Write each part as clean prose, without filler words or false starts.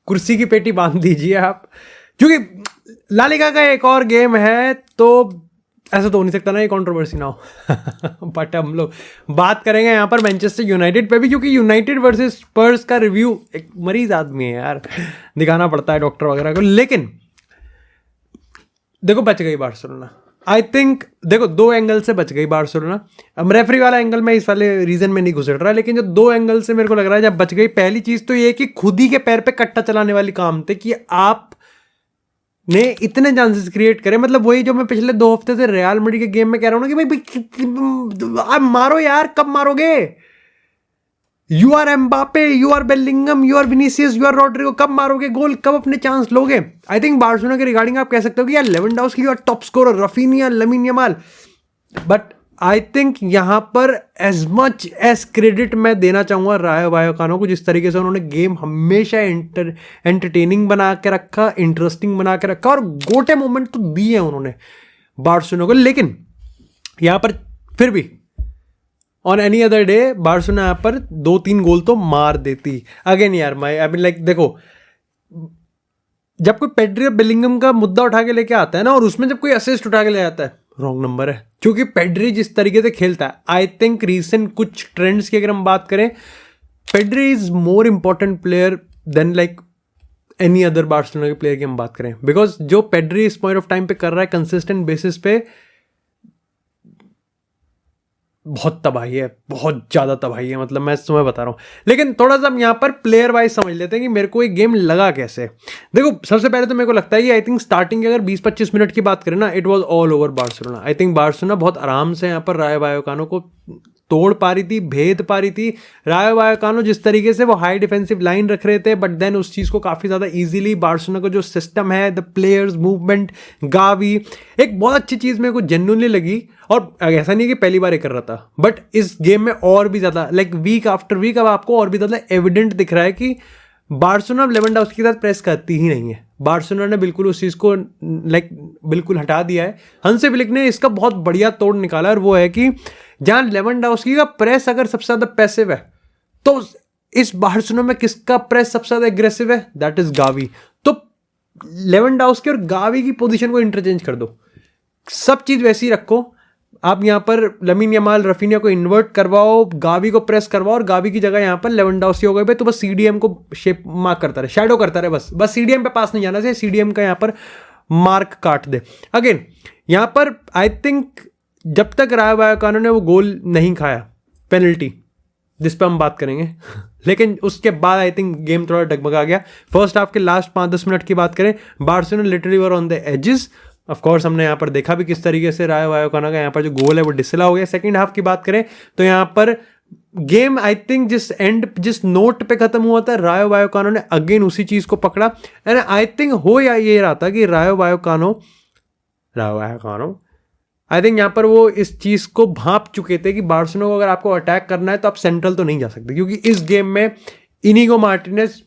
कुर्सी की पेटी बांध दीजिए आप, क्योंकि ला लीगा का एक और गेम है तो ऐसा तो हो नहीं सकता ना ये कंट्रोवर्सी ना हो। बट हम लोग बात करेंगे यहाँ पर मैनचेस्टर यूनाइटेड पे भी, क्योंकि यूनाइटेड वर्सेस स्पर्स का रिव्यू, एक मरीज आदमी है यार, दिखाना पड़ता है डॉक्टर वगैरह को। लेकिन देखो बच गई बार्सिलोना, आई थिंक देखो 2 एंगल से बच गई बार्सिलोना। अब रेफरी वाला एंगल में इस वाले रीजन में नहीं घुसड़ रहा, लेकिन जो 2 एंगल से मेरे को लग रहा है जब बच गई, पहली चीज तो ये कि खुद ही के पैर पे कट्टा चलाने वाली काम थे कि आप ने इतने चांसेस क्रिएट करे। मतलब वही जो मैं पिछले 2 हफ्ते से रियल मैड्रिड के गेम में कह रहा हूं ना कि भाई आप मारो यार, कब मारोगे? You are Mbappe, you are Bellingham, you are Vinicius, you are Rodrigo, कब मारोगे गोल, कब अपने चांस लोगे? आई थिंक बार्सिलोना के रिगार्डिंग आप कह सकते हो कि यार Lewandowski you are top scorer, Raphinha, Lamine Yamal, but I think यहां पर एज मच एज क्रेडिट मैं देना चाहूंगा रायो वायोकानो को, जिस तरीके से उन्होंने गेम हमेशा एंटरटेनिंग बना के रखा, इंटरेस्टिंग बना के रखा, और गोटे मोमेंट तो दिए उन्होंने बार्सिलोना को। लेकिन यहां पर फिर भी on any other day Barcelona यहाँ पर 2-3 गोल तो मार देती। अगेन यार आई मीन लाइक देखो, जब कोई पेड्री बेलिंगम का मुद्दा उठा के लेके आता है ना, और उसमें जब कोई असिस्ट उठा के ले आता है, रॉन्ग नंबर है। क्योंकि पेड्री जिस तरीके से खेलता है, आई थिंक रीसेंट कुछ ट्रेंड्स की अगर हम बात करें, Pedri is more important player than like any other Barcelona के प्लेयर की हम बात करें, बिकॉज जो पेड्री इस पॉइंट ऑफ टाइम पे कर रहा है कंसिस्टेंट बेसिस पे, बहुत तबाही है, बहुत ज़्यादा तबाही है, मतलब मैं तुम्हें बता रहा हूँ। लेकिन थोड़ा सा हम यहाँ पर प्लेयर वाइज समझ लेते हैं कि मेरे को एक गेम लगा कैसे। देखो सबसे पहले तो मेरे को लगता है कि आई थिंक स्टार्टिंग की अगर 20-25 मिनट की बात करें ना, it was all over Barcelona. I think Barcelona बहुत आराम से यहाँ पर रायो वायोकानो को तोड़ पा रही थी, भेद पा रही थी। रायो वायोकानो जिस तरीके से वो हाई डिफेंसिव लाइन रख रहे थे, बट देन उस चीज़ को काफ़ी ज़्यादा इजीली बार्सिलोना का जो सिस्टम है, द प्लेयर्स मूवमेंट, गावी, एक बहुत अच्छी चीज़ मेरे को जेन्युइनली लगी। और ऐसा नहीं कि पहली बार ये कर रहा था, बट इस गेम में और भी ज़्यादा लाइक वीक आफ्टर वीक अब आपको और भी ज़्यादा एविडेंट दिख रहा है कि बार्सिलोना लेवेंडोव्स्की के साथ प्रेस करती ही नहीं है। बार्सिलोना ने बिल्कुल उस चीज़ को लाइक बिल्कुल हटा दिया है। हंसी फ्लिक ने इसका बहुत बढ़िया तोड़ निकाला, और वो है कि जहाँ लेवेंडोव्स्की का प्रेस अगर सबसे ज़्यादा पैसिव है, तो इस बार्सिलोना में किसका प्रेस सबसे ज़्यादा एग्रेसिव है? That is Gavi. तो लेवेंडोव्स्की और गावी की पोजीशन को इंटरचेंज कर दो, सब चीज़ वैसी रखो। आप यहाँ पर लामिन यमाल, रफीनिया को इन्वर्ट करवाओ, गावी को प्रेस करवाओ, और गावी की जगह यहाँ पर लेवेंडोव्स्की हो गए, तो बस सीडीएम को शेप मार्क करता रहे, शैडो करता रहे, बस सीडीएम पे पास नहीं जाना चाहिए, सीडीएम का यहाँ पर मार्क काट दे। अगेन यहाँ पर आई थिंक जब तक रायो वायोकानो ने वो गोल नहीं खाया, पेनल्टी जिस पर हम बात करेंगे लेकिन उसके बाद आई थिंक गेम थोड़ा डगमगा गया। फर्स्ट हाफ के लास्ट 5-10 मिनट की बात करें, Barcelona literally were on the edges. Of course हमने यहाँ पर देखा भी किस तरीके से रायो वायोकानो का यहाँ पर जो गोल है वो डिसला हो गया। सेकंड हाफ की बात करें तो यहाँ पर गेम आई थिंक जिस नोट पे खत्म हुआ था, रायो वायोकानो ने अगेन उसी चीज़ को पकड़ा। एंड आई थिंक हो या ये रहा था कि रायो वायोकानो आई थिंक यहाँ पर वो इस चीज़ को भांप चुके थे कि बार्सिलोना को अगर आपको अटैक करना है तो आप सेंट्रल तो नहीं जा सकते, क्योंकि इस गेम में इनिगो मार्टिनेज,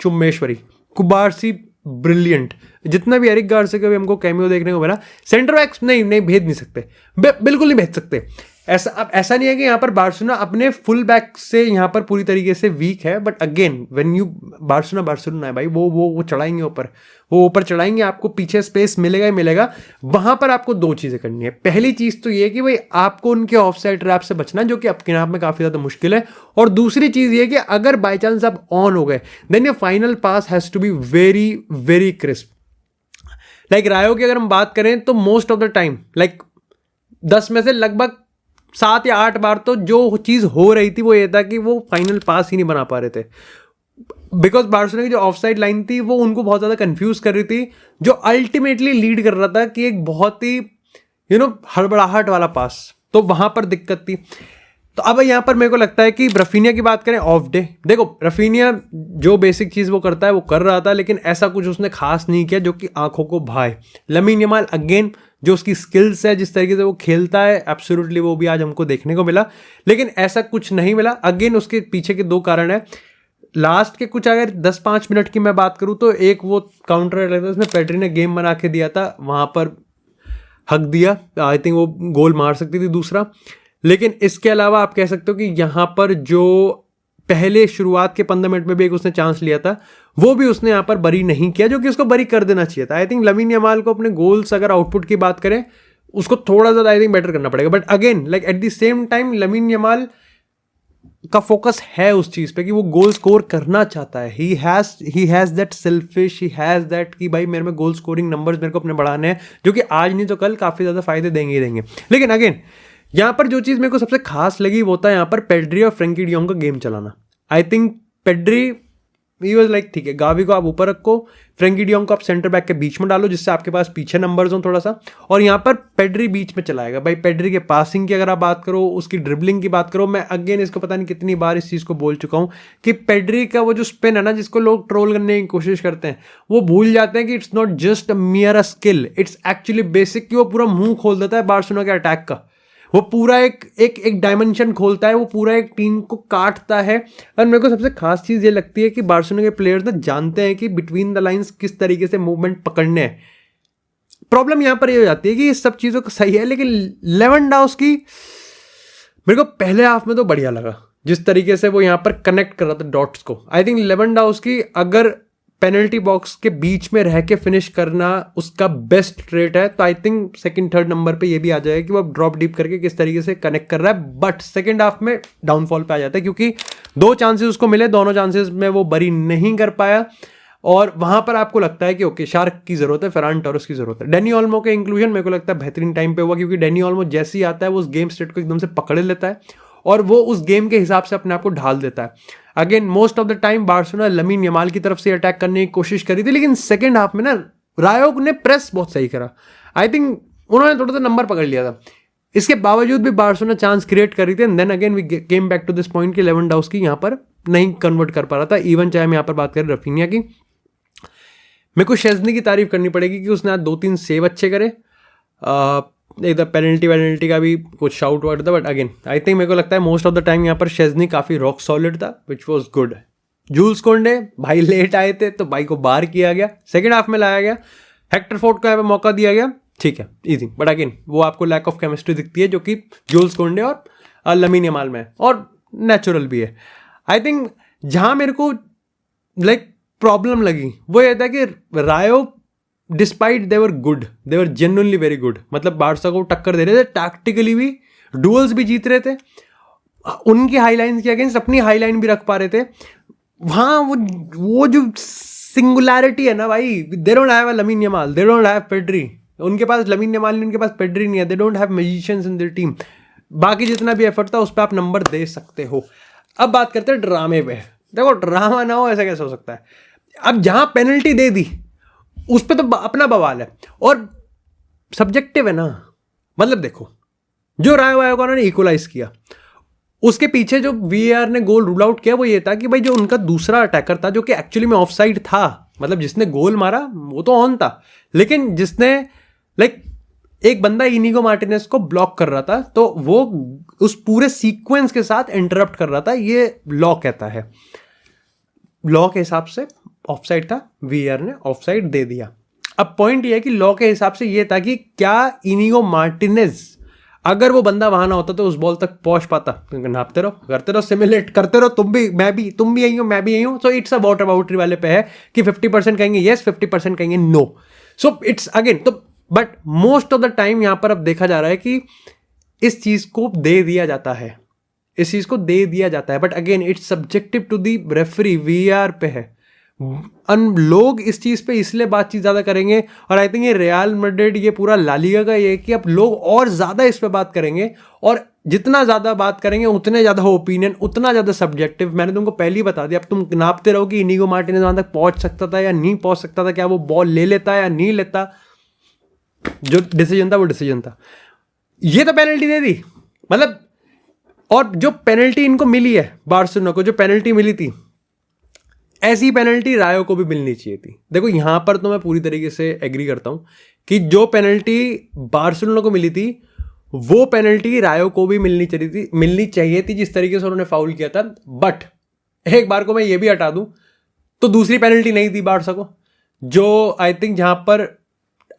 चुम्मेश्वरी, कुबार्सी ब्रिलियंट, जितना भी एरिक गार्सिया का भी हमको कैमियो देखने को मिला, सेंटर बैक्स नहीं भेज नहीं सकते, बिल्कुल नहीं भेज सकते। ऐसा नहीं है कि यहाँ पर बार्सिलोना अपने फुल बैक से यहाँ पर पूरी तरीके से वीक है, but again when you Barcelona है भाई, वो चढ़ाएंगे ऊपर, वो ऊपर चढ़ाएंगे, आपको पीछे स्पेस मिलेगा ही मिलेगा। वहां पर आपको 2 चीज़ें करनी है। पहली चीज़ तो ये कि भाई आपको उनके ऑफ साइड ट्रैप से बचना, जो कि अपने आप में काफ़ी ज़्यादा मुश्किल है। और दूसरी चीज़ ये कि अगर बाई चांस आप ऑन हो गए, then your final pass has to be very very crisp. Like Rayo की अगर हम बात करें तो most of the time like 10 में से लगभग 7 या 8 बार तो जो चीज़ हो रही थी वो ये था कि वो फाइनल पास ही नहीं बना पा रहे थे, बिकॉज बार्सिलोना की जो ऑफ साइड लाइन थी वो उनको बहुत ज़्यादा कंफ्यूज कर रही थी, जो अल्टीमेटली लीड कर रहा था कि एक बहुत ही हड़बड़ाहट वाला पास, तो वहाँ पर दिक्कत थी। तो अब यहाँ पर मेरे को लगता है कि रफीनिया की बात करें ऑफ डे, देखो रफीनिया जो बेसिक चीज़ वो करता है वो कर रहा था, लेकिन ऐसा कुछ उसने खास नहीं किया जो कि आंखों को भाए। लामिन यमाल अगेन जो उसकी स्किल्स है, जिस तरीके से वो खेलता है, एब्सोल्युटली वो भी आज हमको देखने को मिला, लेकिन ऐसा कुछ नहीं मिला। अगेन उसके पीछे के 2 कारण है। लास्ट के कुछ अगर 10-5 मिनट की मैं बात करूँ तो एक वो काउंटर लगता है उसमें पेड्री ने गेम बना के दिया था, वहाँ पर हक दिया, आई थिंक वो गोल मार सकती थी दूसरा। लेकिन इसके अलावा आप कह सकते हो कि यहाँ पर जो पहले शुरुआत के 15 मिनट में भी एक उसने चांस लिया था, वो भी उसने यहाँ पर बरी नहीं किया, जो कि उसको बरी कर देना चाहिए था। आई थिंक लमीन यमाल को अपने गोल्स अगर आउटपुट की बात करें उसको थोड़ा ज़्यादा आई थिंक बेटर करना पड़ेगा। But again like at the same time Lamine Yamal का फोकस है उस चीज़ पे कि वो गोल स्कोर करना चाहता है। He has that selfish, he has that कि भाई मेरे में गोल स्कोरिंग नंबर्स मेरे को अपने बढ़ाने हैं, जो कि आज नहीं तो कल काफ़ी ज़्यादा फायदे देंगे ही देंगे। लेकिन अगेन यहाँ पर जो चीज़ मेरे को सबसे खास लगी वो था यहाँ पर पेड्री और फ्रैंकी डियोंग का गेम चलाना। I think Pedri he was like ठीक है, गावी को आप ऊपर रखो, फ्रैंकी डियोंग को आप सेंटर बैक के बीच में डालो जिससे आपके पास पीछे नंबर्स हों थोड़ा सा, और यहाँ पर पेड्री बीच में चलाएगा। भाई पेड्री के पासिंग की अगर आप बात करो, उसकी ड्रिबलिंग की बात करो, मैं अगेन इसको पता नहीं कितनी बार इस चीज़ को बोल चुका हूँ कि पेड्री का वो जो स्पिन है ना, जिसको लोग ट्रोल करने की कोशिश करते हैं, वो भूल जाते हैं कि it's not just मियर a skill, it's actually basic कि वो पूरा मुंह खोल देता है बार्सिलोना के अटैक का। वो पूरा एक डायमेंशन खोलता है, वो पूरा एक टीम को काटता है। और मेरे को सबसे खास चीज़ ये लगती है कि बार्सिलोना के प्लेयर्स ना जानते हैं कि बिटवीन द लाइंस किस तरीके से मूवमेंट पकड़ने हैं। प्रॉब्लम यहाँ पर ये हो जाती है कि ये सब चीज़ों को सही है, लेकिन लेवेंडोव्स्की मेरे को पहले हाफ में तो बढ़िया लगा जिस तरीके से वो यहाँ पर कनेक्ट कर रहा था डॉट्स को। आई थिंक लेवेंडोव्स्की अगर पेनल्टी बॉक्स के बीच में रह के फिनिश करना उसका बेस्ट ट्रेट है, तो I think second third number पे ये भी आ जाएगा कि वो ड्रॉप डीप करके किस तरीके से कनेक्ट कर रहा है। बट सेकंड हाफ में डाउनफॉल पे आ जाता है क्योंकि 2 चांसेस उसको मिले, दोनों चांसेस में वो बरी नहीं कर पाया, और वहां पर आपको लगता है कि ओके शार्क की जरूरत है, फरान टोरेस की जरूरत है। डैनी ओल्मो के इंक्लूजन मेरे को लगता है बेहतरीन टाइम पे हुआ, क्योंकि डैनी ओल्मो जैसे ही आता है वो उस गेम स्टेट को एकदम से पकड़ लेता है और वो उस गेम के हिसाब से अपने आप को ढाल देता है। Again most of the time Barcelona Lamine Yamal की तरफ से अटैक करने की कोशिश करी थी, लेकिन सेकंड हाफ में ना रायोक ने प्रेस बहुत सही करा। आई थिंक उन्होंने थोड़ा सा नंबर पकड़ लिया था, इसके बावजूद भी बार्सिलोना चांस क्रिएट करी थी। And then again we came back to this point कि लेवेंडोव्स्की यहाँ पर नहीं कन्वर्ट कर पा रहा था। इवन चाहे मैं यहाँ पर बात करें रफीनिया की, मेरे को शेज़नी की तारीफ करनी पड़ेगी कि उसने आज 2-3 सेव अच्छे करे। एक पेनल्टी का भी कुछ शाउट वर्ड था, बट अगेन आई थिंक मेरे को लगता है मोस्ट ऑफ द टाइम यहाँ पर शेज़नी काफ़ी रॉक सॉलिड था, विच वॉज गुड। जूल्स कोंडे भाई लेट आए थे तो भाई को बाहर किया गया, सेकेंड हाफ में लाया गया, हेक्टर फोर्ड को यहाँ पे मौका दिया गया, ठीक है ईजी। बट अगेन वो आपको लैक ऑफ केमिस्ट्री दिखती है जो कि जूल्स कोंडे और लमीन यमाल में है, और नेचुरल भी है। आई थिंक जहाँ मेरे को लाइक प्रॉब्लम लगी वो ये था कि रायो despite they were good, they were genuinely very good, मतलब बार्सा को टक्कर दे रहे थे, टैक्टिकली भी डुअल्स भी जीत रहे थे, उनकी हाई लाइन के अगेंस्ट अपनी हाई लाइन भी रख पा रहे थे। वहाँ वो जो सिंगुलैरिटी है ना भाई, they don't have lamin Yamal, they don't have Pedri, उनके पास लमीन यमाल नहीं, उनके पास पेड्री नहीं है, they don't have magicians in their team. बाकी जितना भी एफर्ट था उस पर आप नंबर दे सकते हो। अब बात करते हैं ड्रामे पे। देखो ड्रामा ना हो ऐसा कैसे हो सकता है? अब जहाँ पेनल्टी दे दी उस पर तो अपना बवाल है और सब्जेक्टिव है ना। मतलब देखो जो रायो वायोकानो ने इक्वलाइज किया उसके पीछे जो वीएआर ने गोल रूल आउट किया वो ये था कि भाई जो उनका दूसरा अटैकर था जो कि एक्चुअली में ऑफसाइड था, मतलब जिसने गोल मारा वो तो ऑन था, लेकिन जिसने लाइक एक बंदा इनिगो मार्टिनेज को ब्लॉक कर रहा था तो वो उस पूरे सीक्वेंस के साथ इंटरप्ट कर रहा था। ये लॉ कहता है, लॉ के हिसाब से ऑफसाइड था, वीआर ने ऑफसाइड दे दिया। अब पॉइंट ये है कि लॉ के हिसाब से ये था कि क्या इनिगो मार्टिनेज अगर वो बंदा वहां ना होता तो उस बॉल तक पहुंच पाता? नापते रहो, करते रहो, सिमुलेट करते रहो, तुम भी यही हो, मैं भी यही हूं। So it's a water boundary वाले पे है कि 50% कहेंगे यस, 50% कहेंगे नो। सो इट्स अगेन तो but most of the time यहां पर अब देखा जा रहा है कि इस चीज को दे दिया जाता है, इस चीज को दे दिया जाता है, but again it's subjective to the referee, VR पे है। लोग इस चीज पे इसलिए बातचीत ज्यादा करेंगे और आई थिंक ये रियल मैड्रिड, ये पूरा ला लीगा का ये कि अब लोग और ज्यादा इस पे बात करेंगे और जितना ज्यादा बात करेंगे उतने ज्यादा ओपिनियन, उतना ज्यादा सब्जेक्टिव। मैंने तुमको पहले ही बता दिया, अब तुम नापते रहो कि इनिगो मार्टिनेज वहां तक पहुंच सकता था या नहीं पहुंच सकता था, क्या वो बॉल ले लेता या नहीं लेता, जो डिसीजन था वो डिसीजन था। ये तो पेनल्टी दे दी, मतलब और जो पेनल्टी इनको मिली है बार्सिलोना को, जो पेनल्टी मिली थी ऐसी पेनल्टी रायो को भी मिलनी चाहिए थी। देखो यहां पर तो मैं पूरी तरीके से एग्री करता हूं कि जो पेनल्टी बार्सिलोना को मिली थी वो पेनल्टी रायो को भी मिलनी चाहिए थी जिस तरीके से उन्होंने फाउल किया था। बट एक बार को मैं ये भी हटा दूं तो दूसरी पेनल्टी नहीं थी बार्सा को, जो आई थिंक जहां पर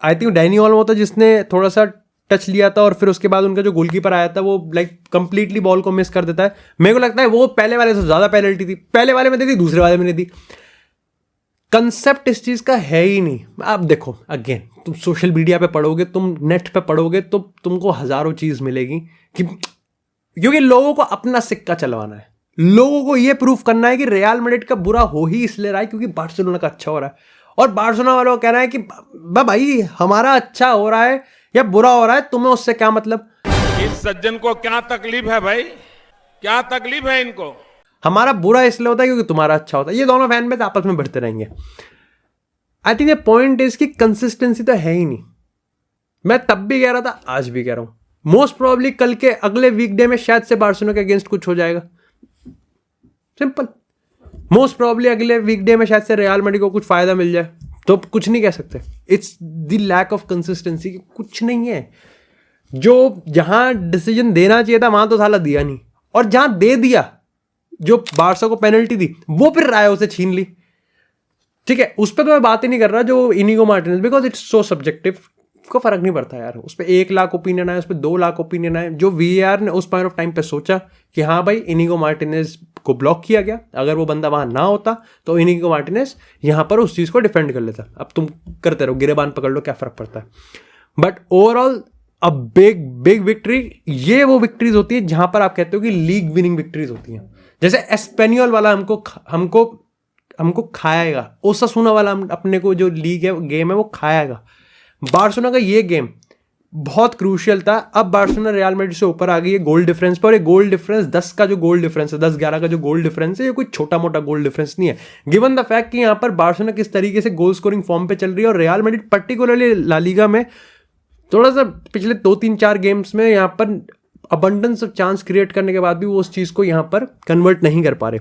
आई थिंक डैनी ओल्मो था जिसने थोड़ा सा टच लिया था और फिर उसके बाद उनका जो गोलकीपर आया था वो लाइक कंप्लीटली बॉल को मिस कर देता है। मेरे को लगता है वो पहले वाले से ज़्यादा पेनल्टी थी, पहले वाले में दी थी, दूसरे वाले में नहीं दी। कंसेप्ट इस चीज़ का है ही नहीं। आप देखो अगेन, तुम सोशल मीडिया पे पढ़ोगे, तुम नेट पे पढ़ोगे तो तुमको हज़ारों चीज़ मिलेगी कि क्योंकि लोगों को अपना सिक्का चलवाना है, लोगों को ये प्रूफ करना है कि रियल मैड्रिड का बुरा हो ही इसलिए रहा है क्योंकि बार्सिलोना का अच्छा हो रहा है, और बार्सिलोना वालों को कहना है कि भाई हमारा अच्छा हो रहा है या बुरा हो रहा है, तुम्हें उससे क्या मतलब। इस सज्जन को क्या तकलीफ है भाई, क्या तकलीफ है इनको। हमारा बुरा इसलिए होता है क्योंकि तुम्हारा अच्छा होता है। ये दोनों फैन बेस आपस में बढ़ते रहेंगे। I think the point is कि कंसिस्टेंसी तो है ही नहीं। मैं तब भी कह रहा था, आज भी कह रहा हूं, मोस्ट प्रोबेबली कल के अगले वीकडे में शायद से बार्सिलोना के अगेंस्ट कुछ हो जाएगा। सिंपल। मोस्ट प्रोबेबली अगले वीकडे में शायद से रियल मैड्रिड को कुछ फायदा मिल जाए, तो कुछ नहीं कह सकते। It's the lack of consistency, कुछ नहीं है। जो जहां डिसीजन देना चाहिए था वहां तो साला दिया नहीं, और जहां दे दिया, जो बारसा को पेनल्टी दी, वो फिर रायो से छीन ली। ठीक है, उस पर तो मैं बात ही नहीं कर रहा जो Inigo Martinez, because it's so subjective, को फर्क नहीं पड़ता यार। उस पर 1 लाख ओपिनियन आए, उस पर 2 लाख ओपिनियन आए। जो वीएआर ने उस पॉइंट ऑफ टाइम पे सोचा कि हाँ भाई इनिगो मार्टिनेज को ब्लॉक किया गया, अगर वो बंदा वहां ना होता तो इनिगो मार्टिनेज यहां पर उस चीज को डिफेंड कर लेता। अब तुम करते रहो, गिरेबान पकड़ लो, क्या फर्क पड़ता है। But overall a big big victory. ये वो विक्ट्रीज होती है जहां पर आप कहते हो कि लीग विनिंग विक्ट्रीज होती हैं। जैसे एस्पेनियोल वाला हमको खाएगा, ओसासुना वाला अपने को जो लीग है, गेम है, वो खाएगा। बार्सिलोना का ये गेम बहुत क्रूशियल था। अब बार्सिलोना रियल मैड्रिड से ऊपर आ गई है गोल डिफरेंस पर। ये गोल डिफरेंस 10 का जो गोल डिफरेंस है, 10-11 का जो गोल डिफरेंस है, ये कोई छोटा मोटा गोल डिफरेंस नहीं है, गिवन द फैक्ट कि यहाँ पर बार्सिलोना किस तरीके से गोल स्कोरिंग फॉर्म पे चल रही है, और Real Madrid particularly La Liga में थोड़ा सा पिछले 2-3-4 गेम्स में यहाँ पर अबंडेंस ऑफ चांस क्रिएट करने के बाद भी वो उस चीज को यहाँ पर कन्वर्ट नहीं कर पा रहे।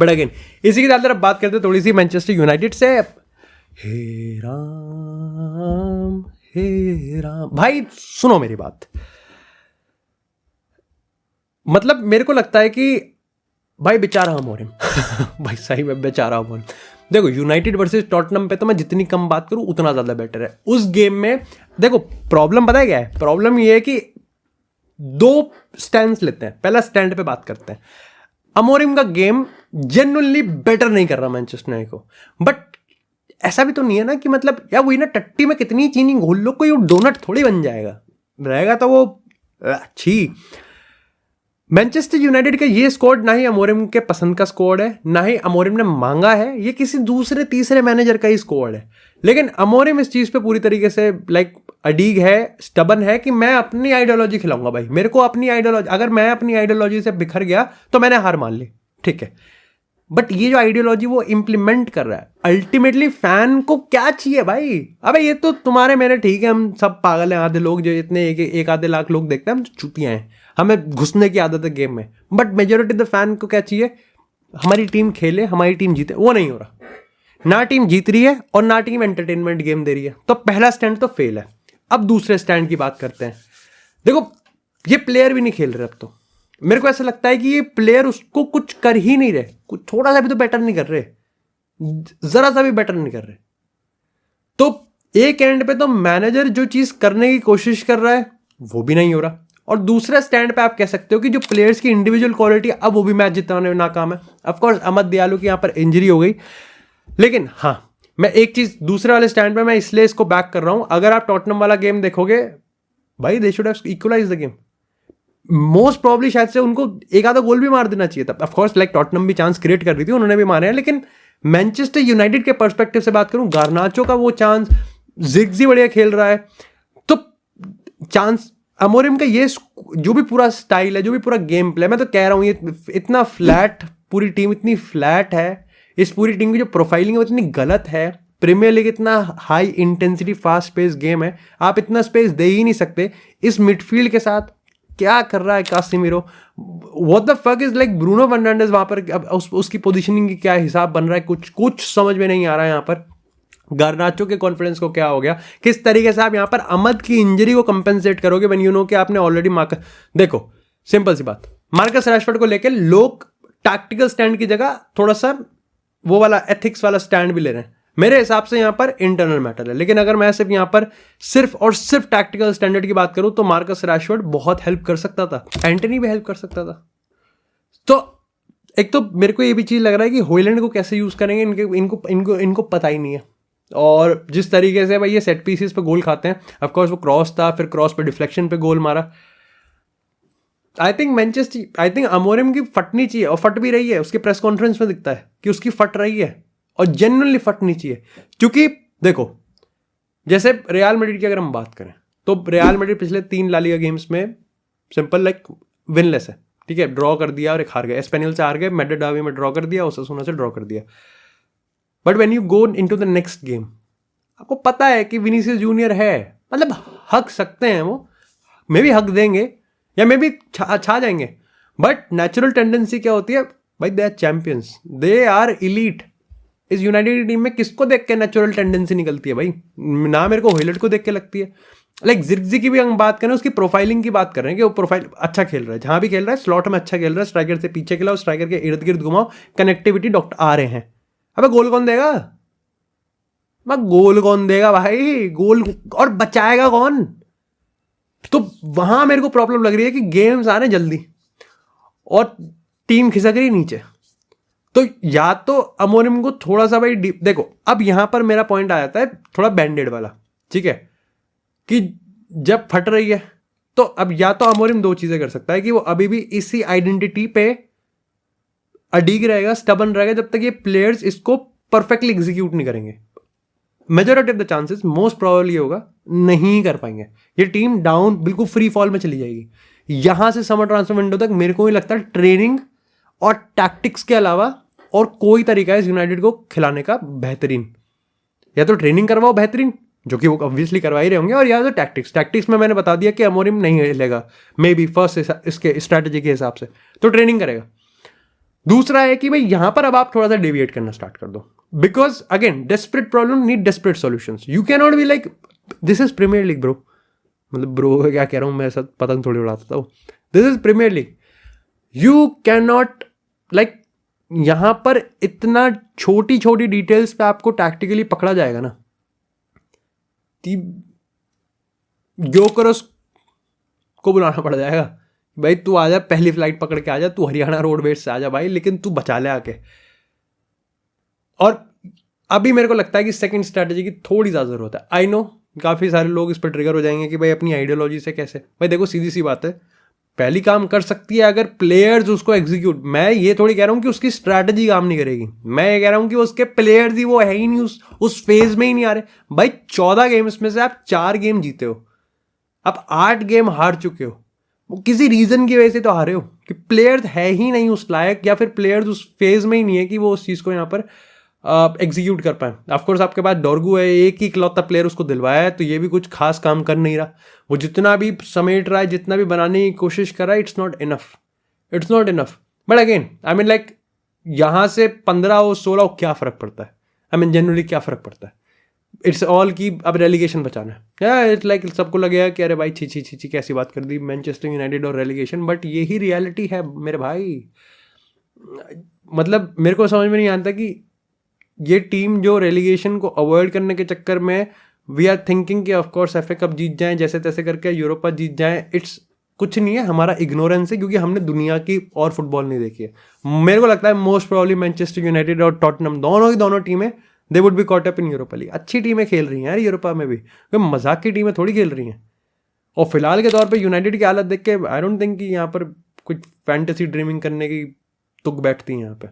बट अगेन इसी के साथ बात करते थोड़ी सी मैनचेस्टर यूनाइटेड से। हे राम भाई, सुनो मेरी बात। मतलब मेरे को लगता है कि भाई बेचारा अमोरिम भाई सही में बेचारा अमोरिम। देखो यूनाइटेड वर्सेस टॉटनम पे तो मैं जितनी कम बात करूं उतना ज्यादा बेटर है। उस गेम में देखो प्रॉब्लम पता है क्या है, प्रॉब्लम ये है कि 2 स्टैंड लेते हैं। पहला स्टैंड पे बात करते हैं। अमोरिम का गेम जेन्युइनली बेटर नहीं कर रहा मैनचेस्टर यूनाइटेड को, बट ऐसा भी तो नहीं है ना कि मतलब यार वही ना, टट्टी में कितनी चीनी घोल लो, कोई डोनट थोड़ी बन जाएगा, रहेगा तो वो अच्छी। मैनचेस्टर यूनाइटेड का ये स्क्वाड ना ही अमोरिम के पसंद का स्क्वाड है, ना ही अमोरिम ने मांगा है, ये किसी दूसरे तीसरे मैनेजर का ही स्क्वाड है। लेकिन अमोरिम इस चीज पे पूरी तरीके से लाइक अडीग है, स्टबन है कि मैं अपनी आइडियोलॉजी खिलाऊंगा। भाई मेरे को अपनी आइडियोलॉजी, अगर मैं अपनी आइडियोलॉजी से बिखर गया तो मैंने हार मान ली, ठीक है। बट ये जो आइडियोलॉजी वो इंप्लीमेंट कर रहा है, अल्टीमेटली फैन को क्या चाहिए भाई। अबे ये तो तुम्हारे मेरे ठीक है, हम सब पागल हैं, आधे लोग जो इतने एक आधे लाख लोग देखते हैं, हम चुतियां हैं, हमें घुसने की आदत है गेम में। बट मेजोरिटी द फैन को क्या चाहिए, हमारी टीम खेले, हमारी टीम जीते। वो नहीं हो रहा, ना टीम जीत रही है और ना टीम एंटरटेनमेंट गेम दे रही है। तो पहला स्टैंड तो फेल है। अब दूसरे स्टैंड की बात करते हैं। देखो ये प्लेयर भी नहीं खेल रहे। अब तो मेरे को ऐसा लगता है कि ये प्लेयर उसको कुछ कर ही नहीं रहे, कुछ थोड़ा सा भी तो बेटर नहीं कर रहे, जरा सा भी बेटर नहीं कर रहे। तो एक एंड पे तो मैनेजर जो चीज करने की कोशिश कर रहा है वो भी नहीं हो रहा, और दूसरे स्टैंड पे आप कह सकते हो कि जो प्लेयर्स की इंडिविजुअल क्वालिटी, अब वो भी मैच जिताने में नाकाम है। ऑफकोर्स अहमद दियालू की यहां पर इंजरी हो गई, लेकिन हाँ मैं एक चीज दूसरे वाले स्टैंड पे मैं इसलिए इसको बैक कर रहा हूं। अगर आप टॉटनम वाला गेम देखोगे भाई, they should have equalize the game. Most probably शायद से उनको एक आधा गोल भी मार देना चाहिए था। ऑफकोर्स लाइक टॉटनम भी चांस क्रिएट कर रही थी, उन्होंने भी मारे हैं, लेकिन मैनचेस्टर यूनाइटेड के पर्सपेक्टिव से बात करूं, गार्नाचो का वो चांस, जिग्जी बढ़िया खेल रहा है, तो चांस अमोरिम का ये जो भी पूरा स्टाइल है, जो भी पूरा गेम प्ले, मैं तो कह रहा हूं ये इतना फ्लैट, पूरी टीम इतनी फ्लैट है, इस पूरी टीम की जो प्रोफाइलिंग है वो इतनी गलत है। प्रीमियर लीग इतना high intensity fast pace game है, आप इतना स्पेस दे ही नहीं सकते। इस मिडफील्ड के साथ क्या कर रहा है Casemiro, what the fuck is like Bruno Fernandes वहां पर। अब उसकी पोजीशनिंग की क्या हिसाब बन रहा है, कुछ समझ में नहीं आ रहा है। यहाँ पर गार्नाचो के कॉन्फिडेंस को क्या हो गया, किस तरीके से आप यहाँ पर अहमद की इंजरी को कंपेंसेट करोगे व्हेन यू नो कि आपने ऑलरेडी मार्कस, देखो सिंपल सी बात, मार्कस रैशफोर्ड को लेकर लोग टैक्टिकल स्टैंड की जगह थोड़ा सा वो वाला एथिक्स वाला स्टैंड भी ले रहे हैं। मेरे हिसाब से यहाँ पर इंटरनल मैटर है। लेकिन अगर मैं सिर्फ यहाँ पर सिर्फ और सिर्फ टैक्टिकल स्टैंडर्ड की बात करूँ तो मार्कस रैशफोर्ड बहुत हेल्प कर सकता था, एंटनी भी हेल्प कर सकता था। तो एक तो मेरे को ये भी चीज़ लग रहा है कि हॉयलैंड को कैसे यूज़ करेंगे इनको पता ही नहीं है। और जिस तरीके से भाई ये सेट पीसेस पे गोल खाते हैं, ऑफकोर्स वो क्रॉस था, फिर क्रॉस पे डिफ्लेक्शन पे गोल मारा। आई थिंक अमोरिम की फटनी चाहिए, और फट भी रही है। उसके प्रेस कॉन्फ्रेंस में दिखता है कि उसकी फट रही है और जेन्युइनली फटनी चाहिए। क्योंकि देखो, जैसे रियल मैड्रिड की अगर हम बात करें तो रियल मैड्रिड पिछले 3 ला लीगा गेम्स में सिंपल लाइक विनलेस है, ठीक है। ड्रॉ कर दिया और एक हार गए, एस्पेनियल से हार गए, मेड्रिड डर्बी में ड्रॉ कर दिया, ओसासुना से ड्रॉ कर दिया। But when you go into the next game, आपको पता है कि विनीसियस जूनियर है, मतलब हक सकते हैं वो, मे भी हक देंगे या मे भी छा जाएंगे। बट नेचुरल टेंडेंसी क्या होती है भाई, they are champions, they are elite. इस यूनाइटेड की टीम में किसको देख के नेचुरल टेंडेंसी निकलती है भाई? ना मेरे को हॉयलैंड को देख के लगती है। लाइक जिरक्जी की भी हम बात करें, उसकी प्रोफाइलिंग की बात कर रहे हैं कि वो प्रोफाइल अच्छा खेल रहा है, जहां भी खेल रहा है स्लॉट में अच्छा खेल रहा है, स्ट्राइकर से पीछे खेला, स्ट्राइकर के इर्द गिर्द घुमाओ, कनेक्टिविटी डॉक्टर आ रहे हैं। अबे गोल कौन देगा? गोल कौन देगा भाई? गोल और बचाएगा कौन? तो वहां मेरे को प्रॉब्लम लग रही है कि गेम्स आ रहे जल्दी और टीम खिसक रही नीचे। तो या तो अमोरिम को थोड़ा सा भाई डीप देखो। अब यहां पर मेरा पॉइंट आ जाता है थोड़ा बैंडेड वाला, ठीक है, कि जब फट रही है तो अब या तो अमोरिम 2 चीजें कर सकता है कि वो अभी भी इसी आइडेंटिटी पे अडीग रहेगा, स्टबन रहेगा, जब तक ये प्लेयर्स इसको परफेक्टली एग्जीक्यूट नहीं करेंगे। Majority of the chances most probably होगा नहीं कर पाएंगे, ये टीम डाउन बिल्कुल फ्री फॉल में चली जाएगी। यहां से समर ट्रांसफर विंडो तक मेरे को ही लगता है ट्रेनिंग और टैक्टिक्स के अलावा और कोई तरीका है इस यूनाइटेड को खिलाने का बेहतरीन। या तो ट्रेनिंग करवाओ बेहतरीन, जो कि वो ऑब्वियसली करवा ही रहे होंगे, और या तो टैक्टिक्स में मैंने बता दिया कि अमोरिम नहीं हिलेगा मे बी फर्स्ट इसके स्ट्रैटेजी के हिसाब से, तो ट्रेनिंग करेगा। दूसरा है कि भाई यहां पर अब आप थोड़ा सा डेविएट करना स्टार्ट कर दो, because again desperate problem need desperate solutions. You can not be like this is Premier League bro, मतलब ब्रो क्या कह रहा हूं मैं, सब पतंग थोड़ी उड़ाता हूँ। This is Premier League, you can not like यहां पर इतना छोटी छोटी डिटेल्स पे आपको टैक्टिकली पकड़ा जाएगा ना। योकरस को बुलाना पड़ जाएगा, भाई तू आजा, पहली फ्लाइट पकड़ के आजा, तू हरियाणा रोडवेज से आजा भाई, लेकिन तू बचा ले आके। और अभी मेरे को लगता है कि सेकंड स्ट्रैटेजी की थोड़ी ज़्यादा जरूरत है। आई नो काफ़ी सारे लोग इस पर ट्रिगर हो जाएंगे कि भाई अपनी आइडियोलॉजी से कैसे। भाई देखो सीधी सी बात है, पहली काम कर सकती है अगर प्लेयर्स उसको एग्जीक्यूट। मैं ये थोड़ी कह रहा हूँ कि उसकी स्ट्रैटेजी काम नहीं करेगी, मैं ये कह रहा हूँ कि उसके प्लेयर्स ही वो है ही नहीं, उस फेज में ही नहीं आ रहे। भाई 14 गेम्स में से आप 4 गेम जीते हो, आप 8 गेम हार चुके हो, वो किसी रीजन की वजह से तो हारे हो कि प्लेयर्स है ही नहीं उस लायक, या फिर प्लेयर्स उस फेज में ही नहीं है कि वो उस चीज़ को यहाँ पर एग्जीक्यूट कर पाए। ऑफकोर्स आपके पास डॉर्गू है, एक ही इकलौता प्लेयर उसको दिलवाया है, तो ये भी कुछ खास काम कर नहीं रहा। वो जितना भी समेट रहा है, जितना भी बनाने की कोशिश कर रहा है, it's not enough. But again I mean like यहाँ से 15 हो 16 हो क्या फ़र्क पड़ता है? आई मीन जनरली क्या फ़र्क पड़ता है? इट्स ऑल की अब रेलीगेशन बचाना है। इट्स लाइक सबको लगेगा कि अरे भाई छी कैसी बात कर दी मैनचेस्टर यूनाइटेड और रेलीगेशन, बट यही रियलिटी है मेरे भाई। मतलब मेरे को समझ में नहीं आता कि ये टीम जो रेलीगेशन को अवॉइड करने के चक्कर में वी आर थिंकिंग कि ऑफ कोर्स एफए कप जीत जाएं, जैसे तैसे करके यूरोपा जीत जाएं। इट्स कुछ नहीं है, हमारा इग्नोरेंस है, क्योंकि हमने दुनिया की और फुटबॉल नहीं देखी है। मेरे को लगता है मोस्ट प्रोबेबली मैनचेस्टर यूनाइटेड और टॉटनहम दोनों टीमें they would be caught up in Europa league. अच्छी टीमें खेल रही हैं यार यूरोपा में भी, कोई मजाक की टीमें थोड़ी खेल रही हैं। और फिलहाल के तौर पे यूनाइटेड की हालत देख के आई डोंट थिंक कि यहाँ पर कुछ फैंटेसी ड्रीमिंग करने की तुक बैठती है यहाँ पे।